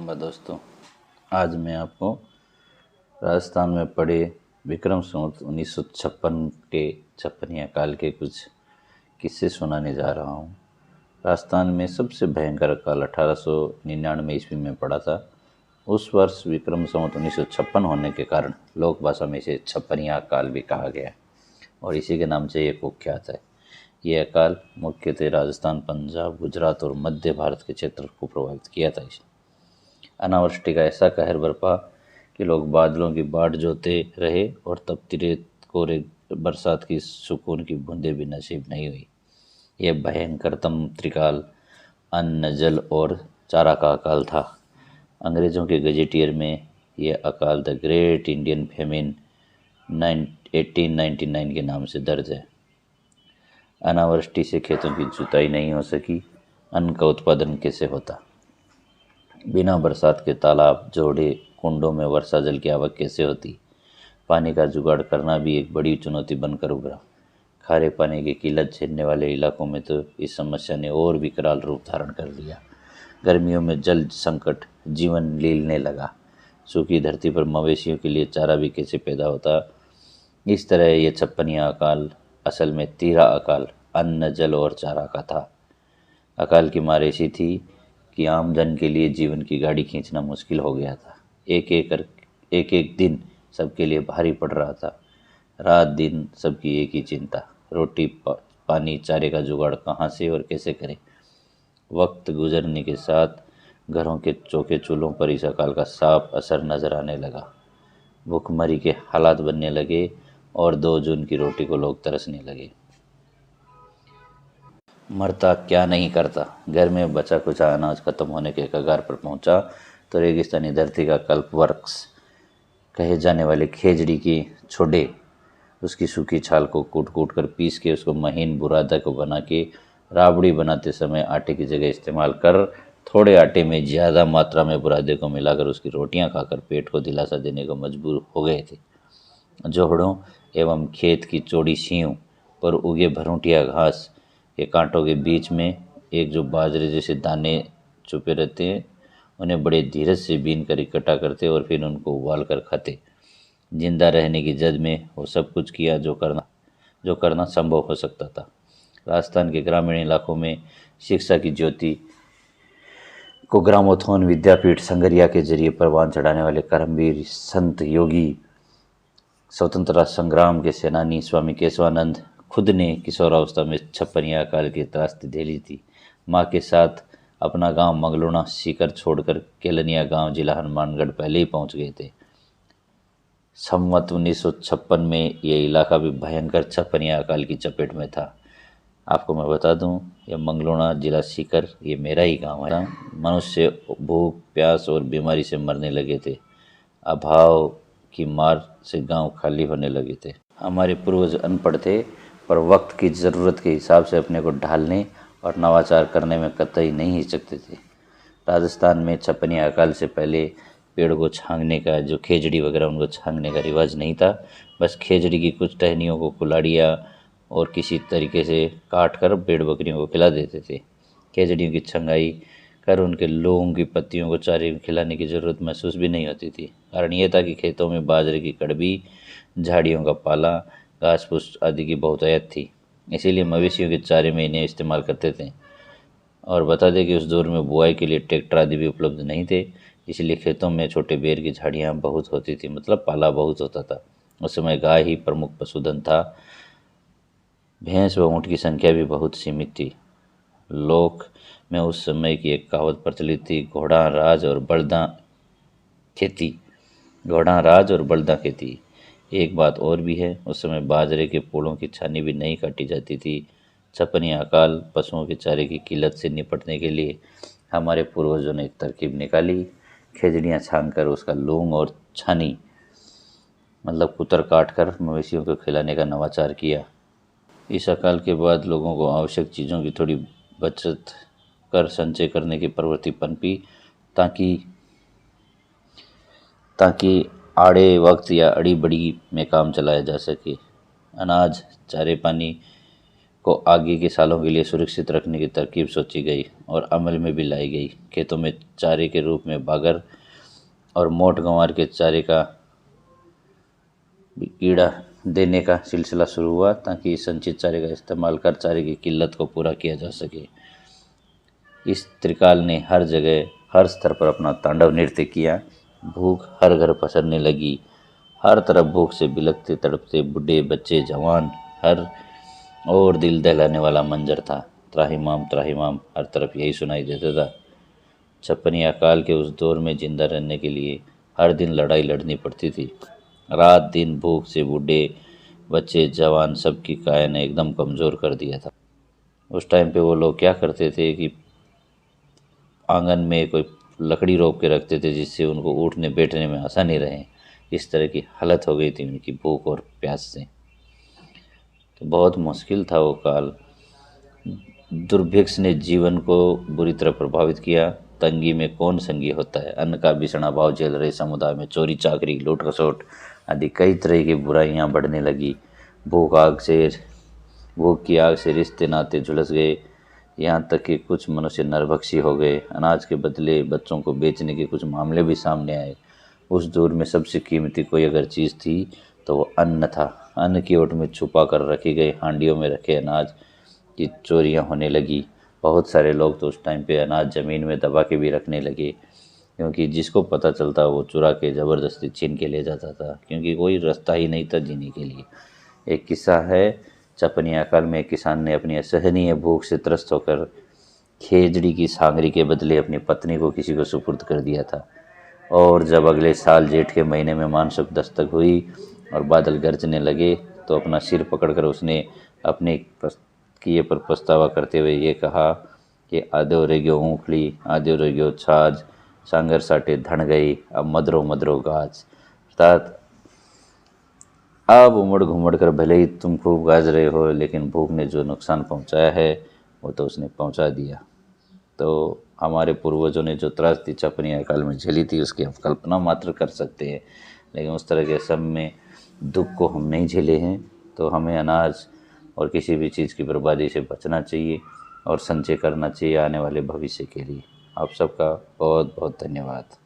नमस्कार दोस्तों। आज मैं आपको राजस्थान में पड़े विक्रम संवत 1956 के छप्पनिया काल के कुछ किस्से सुनाने जा रहा हूँ। राजस्थान में सबसे भयंकर अकाल 1899 ईस्वी में पड़ा था। उस वर्ष विक्रम संवत 1956 होने के कारण लोक भाषा में इसे छप्पनिया काल भी कहा गया है और इसी के नाम से ये कुख्यात है। यह अकाल मुख्यतः राजस्थान, पंजाब, गुजरात और मध्य भारत के क्षेत्र को प्रभावित किया था। अनावृष्टि का ऐसा कहर बरपा कि लोग बादलों की बाट जोते रहे और तपती रेत कोरे बरसात की सुकून की बूंदें भी नसीब नहीं हुई। यह भयंकरतम त्रिकाल अन्न, जल और चारा का अकाल था। अंग्रेजों के गजेटियर में यह अकाल द ग्रेट इंडियन फेमिन 1899 के नाम से दर्ज है। अनावृष्टि से खेतों की जुताई नहीं हो सकी, अन्न का उत्पादन कैसे होता? बिना बरसात के तालाब, जोड़े, कुंडों में वर्षा जल की आवक कैसे होती? पानी का जुगाड़ करना भी एक बड़ी चुनौती बनकर उभरा। खारे पानी की किल्लत झेलने वाले इलाकों में तो इस समस्या ने और भी कराल रूप धारण कर लिया। गर्मियों में जल संकट जीवन लीलने लगा। सूखी धरती पर मवेशियों के लिए चारा भी कैसे पैदा होता? इस तरह ये छप्पनिया अकाल असल में 13 अकाल अन्न, जल और चारा का था। अकाल की मार ऐसी थी कि आम जन के लिए जीवन की गाड़ी खींचना मुश्किल हो गया था। एक दिन सबके लिए भारी पड़ रहा था। रात दिन सबकी एक ही चिंता, रोटी पानी चारे का जुगाड़ कहाँ से और कैसे करें। वक्त गुजरने के साथ घरों के चौके चूल्हों पर इस अकाल का साफ असर नजर आने लगा। भूखमरी के हालात बनने लगे और 2 जून की रोटी को लोग तरसने लगे। मरता क्या नहीं करता। घर में बचा कुचा अनाज खत्म होने के कगार पर पहुंचा तो रेगिस्तानी धरती का कल्पवृक्ष कहे जाने वाले खेजड़ी की छोड़े उसकी सूखी छाल को कूट कूट कर पीस के उसको महीन बुरादा को बना के राबड़ी बनाते समय आटे की जगह इस्तेमाल कर थोड़े आटे में ज़्यादा मात्रा में बुरादे को मिलाकर उसकी रोटियां खाकर पेट को दिलासा देने को मजबूर हो गए थे। जोहड़ों एवं खेत की चौड़ी सीयों पर उगे भरूटिया घास के कांटों के बीच में एक जो बाजरे जैसे दाने छुपे रहते हैं, उन्हें बड़े धीरज से बीन कर इकट्ठा करते और फिर उनको उबाल कर खाते। जिंदा रहने की जद में वो सब कुछ किया जो करना संभव हो सकता था। राजस्थान के ग्रामीण इलाकों में शिक्षा की ज्योति को ग्रामोत्थान विद्यापीठ संगरिया के जरिए परवान चढ़ाने वाले कर्मवीर संत योगी स्वतंत्रता संग्राम के सेनानी स्वामी केशवानंद खुद ने किशोरावस्था में छप्पनिया काल की त्रासदी झेली थी। माँ के साथ अपना गांव मंगलोना सीकर छोड़कर केलनिया गांव जिला हनुमानगढ़ पहले ही पहुंच गए थे। संवत 1956 में यह इलाका भी भयंकर छप्पनिया अकाल की चपेट में था। आपको मैं बता दूं, यह मंगलोना जिला सीकर ये मेरा ही गांव है। मनुष्य भूख, प्यास और बीमारी से मरने लगे थे। अभाव की मार से गांव खाली होने लगे थे। हमारे पूर्वज अनपढ़ थे पर वक्त की ज़रूरत के हिसाब से अपने को ढालने और नवाचार करने में कतई नहीं हिचकते थे। राजस्थान में छप्पनिया अकाल से पहले पेड़ को छांगने का, जो खेजड़ी वगैरह उनको छांगने का रिवाज नहीं था। बस खेजड़ी की कुछ टहनियों को कुलाड़िया और किसी तरीके से काट कर भेड़ बकरियों को खिला देते थे। खेजड़ियों की छंगाई कर उनके लोगों की पत्तियों को चारे में खिलाने की ज़रूरत महसूस भी नहीं होती थी। कारण यह था कि खेतों में बाजरे की कड़बी, झाड़ियों का पाला, घास फूस आदि की बहुतायत थी, इसीलिए मवेशियों के चारे में इन्हें इस्तेमाल करते थे। और बता दें कि उस दौर में बुआई के लिए ट्रैक्टर आदि भी उपलब्ध नहीं थे, इसलिए खेतों में छोटे बेर की झाड़ियाँ बहुत होती थी, मतलब पाला बहुत होता था। उस समय गाय ही प्रमुख पशुधन था। भैंस व ऊँट की संख्या भी बहुत सीमित थी। लोक में उस समय की एक कहावत प्रचलित थी, घोड़ा राज और बलदा खेती। एक बात और भी है, उस समय बाजरे के पोलों की छानी भी नहीं काटी जाती थी। छप्पनिया अकाल पशुओं के चारे की किल्लत से निपटने के लिए हमारे पूर्वजों ने एक तरकीब निकाली। खेजड़ियाँ छान कर उसका लूंग और छानी मतलब कुतर काट कर मवेशियों को खिलाने का नवाचार किया। इस अकाल के बाद लोगों को आवश्यक चीज़ों की थोड़ी बचत कर संचय करने की प्रवृत्ति पनपी ताकि आड़े वक्त या अड़ी बड़ी में काम चलाया जा सके। अनाज, चारे पानी को आगे के सालों के लिए सुरक्षित रखने की तरकीब सोची गई और अमल में भी लाई गई। खेतों में चारे के रूप में बागर और मोट गंवार के चारे का कीड़ा देने का सिलसिला शुरू हुआ ताकि संचित चारे का इस्तेमाल कर चारे की किल्लत को पूरा किया जा सके। इस त्रिकाल ने हर जगह हर स्तर पर अपना तांडव नृत्य किया। भूख हर घर पसरने लगी। हर तरफ भूख से बिलखते तड़पते बूढ़े बच्चे जवान, हर और दिल दहलाने वाला मंजर था। त्राहिमाम हर तरफ यही सुनाई देता था। छप्पनी अकाल के उस दौर में जिंदा रहने के लिए हर दिन लड़ाई लड़नी पड़ती थी। रात दिन भूख से बूढ़े बच्चे जवान सबकी काया ने एकदम कमज़ोर कर दिया था। उस टाइम पे वो लोग क्या करते थे कि आंगन में कोई लकड़ी रोक के रखते थे जिससे उनको उठने बैठने में आसानी रहे। इस तरह की हालत हो गई थी उनकी भूख और प्यास से। तो बहुत मुश्किल था वो काल। दुर्भिक्ष ने जीवन को बुरी तरह प्रभावित किया। तंगी में कौन संगी होता है। अन्न का भीषण अभाव झेल रहे समुदाय में चोरी चाकरी लूट खसोट आदि कई तरह की बुराइयां बढ़ने लगी। भूख की आग से रिश्ते नाते झुलस गए। यहाँ तक कि कुछ मनुष्य नरभक्षी हो गए। अनाज के बदले बच्चों को बेचने के कुछ मामले भी सामने आए। उस दौर में सबसे कीमती कोई अगर चीज़ थी तो वो अन्न था। अन्न की ओट में छुपा कर रखे गए हांडियों में रखे अनाज की चोरियां होने लगी। बहुत सारे लोग तो उस टाइम पे अनाज ज़मीन में दबा के भी रखने लगे, क्योंकि जिसको पता चलता वो चुरा के ज़बरदस्ती छीन के ले जाता था, क्योंकि कोई रास्ता ही नहीं था जीने के लिए। एक किस्सा है, छपनी अकाल में एक किसान ने अपनी असहनीय भूख से त्रस्त होकर खेजड़ी की सांगरी के बदले अपनी पत्नी को किसी को सुपुर्द कर दिया था। और जब अगले साल जेठ के महीने में मानसून दस्तक हुई और बादल गरजने लगे तो अपना सिर पकड़कर उसने अपने किए पर पछतावा करते हुए ये कहा कि आधो रेग्यो ऊँखड़ी आधो रेग्यो छाछ सांगर साटे धन गई अब मदरो मदरो गाज। अर्थात अब उमड़ घुमड़ कर भले ही तुम खूब गाज रहे हो, लेकिन भूख ने जो नुकसान पहुंचाया है वो तो उसने पहुंचा दिया। तो हमारे पूर्वजों ने जो त्रासदी छपनी अकाल में झेली थी उसकी हम कल्पना मात्र कर सकते हैं, लेकिन उस तरह के सब में दुख को हम नहीं झेले हैं। तो हमें अनाज और किसी भी चीज़ की बर्बादी से बचना चाहिए और संचय करना चाहिए आने वाले भविष्य के लिए। आप सबका बहुत बहुत धन्यवाद।